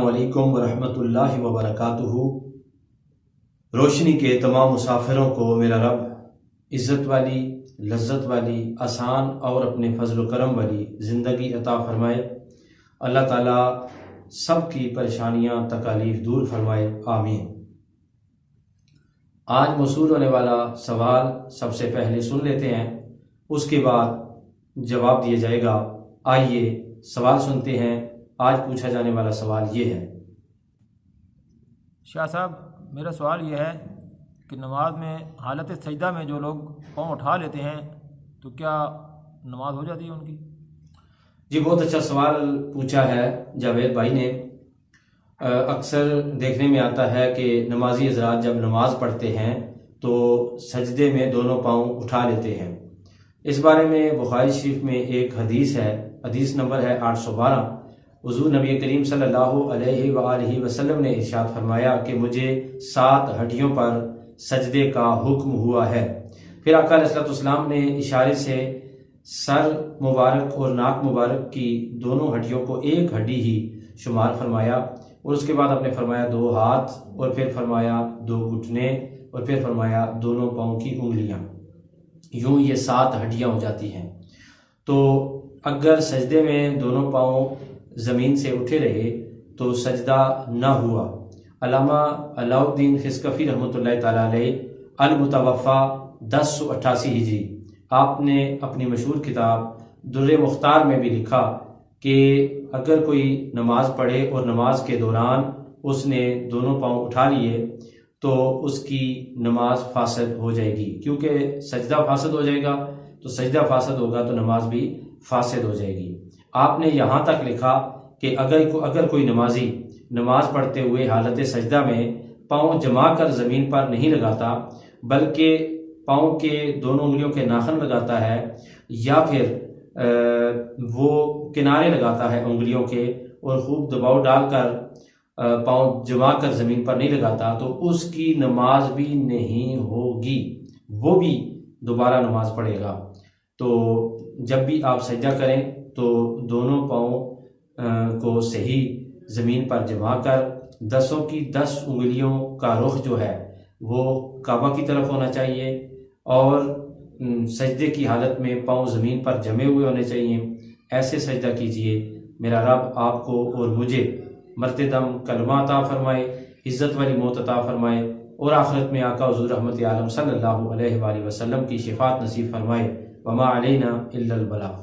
السلام علیکم ورحمۃ اللہ وبرکاتہ۔ روشنی کے تمام مسافروں کو میرا رب عزت والی، لذت والی، آسان اور اپنے فضل و کرم والی زندگی عطا فرمائے۔ اللہ تعالیٰ سب کی پریشانیاں تکالیف دور فرمائے، آمین۔ آج موصول ہونے والا سوال سب سے پہلے سن لیتے ہیں، اس کے بعد جواب دیا جائے گا۔ آئیے سوال سنتے ہیں۔ آج پوچھا جانے والا سوال یہ ہے۔ شاہ صاحب، میرا سوال یہ ہے کہ نماز میں حالت سجدہ میں جو لوگ پاؤں اٹھا لیتے ہیں تو کیا نماز ہو جاتی ہے ان کی؟ جی، بہت اچھا سوال پوچھا ہے جاوید بھائی نے۔ اکثر دیکھنے میں آتا ہے کہ نمازی حضرات جب نماز پڑھتے ہیں تو سجدے میں دونوں پاؤں اٹھا لیتے ہیں۔ اس بارے میں بخاری شریف میں ایک حدیث ہے، حدیث نمبر ہے 812۔ حضور نبی کریم صلی اللہ علیہ وآلہ وسلم نے ارشاد فرمایا کہ مجھے 7 ہڈیوں پر سجدے کا حکم ہوا ہے۔ پھر آقا علیہ السلام نے اشارے سے سر مبارک اور ناک مبارک کی دونوں ہڈیوں کو ایک ہڈی ہی شمار فرمایا، اور اس کے بعد آپ نے فرمایا 2 ہاتھ، اور پھر فرمایا 2 گھٹنے، اور پھر فرمایا دونوں پاؤں کی انگلیاں۔ یوں یہ 7 ہڈیاں ہو جاتی ہیں۔ تو اگر سجدے میں دونوں پاؤں زمین سے اٹھے رہے تو سجدہ نہ ہوا۔ علامہ علاء الدین خسکفی رحمۃ اللہ تعالیٰ علیہ المتوفی 1088 ہجری، آپ نے اپنی مشہور کتاب در مختار میں بھی لکھا کہ اگر کوئی نماز پڑھے اور نماز کے دوران اس نے دونوں پاؤں اٹھا لیے تو اس کی نماز فاسد ہو جائے گی، کیونکہ سجدہ فاسد ہو جائے گا، تو سجدہ فاسد ہوگا تو نماز بھی فاسد ہو جائے گی۔ آپ نے یہاں تک لکھا کہ اگر کوئی نمازی نماز پڑھتے ہوئے حالت سجدہ میں پاؤں جما کر زمین پر نہیں لگاتا، بلکہ پاؤں کے دونوں انگلیوں کے ناخن لگاتا ہے، یا پھر وہ کنارے لگاتا ہے انگلیوں کے اور خوب دباؤ ڈال کر پاؤں جما کر زمین پر نہیں لگاتا، تو اس کی نماز بھی نہیں ہوگی، وہ بھی دوبارہ نماز پڑھے گا۔ تو جب بھی آپ سجدہ کریں تو دونوں پاؤں کو صحیح زمین پر جما کر 10 کی 10 انگلیوں کا رخ جو ہے وہ کعبہ کی طرف ہونا چاہیے، اور سجدے کی حالت میں پاؤں زمین پر جمے ہوئے ہونے چاہیے۔ ایسے سجدہ کیجئے، میرا رب آپ کو اور مجھے مرتے دم کلمہ عطا فرمائے، عزت والی موت عطا فرمائے، اور آخرت میں آقا حضور رحمت عالم صلی اللہ علیہ وآلہ وسلم کی شفاعت نصیب فرمائے۔ وما علینا الا البلاغ۔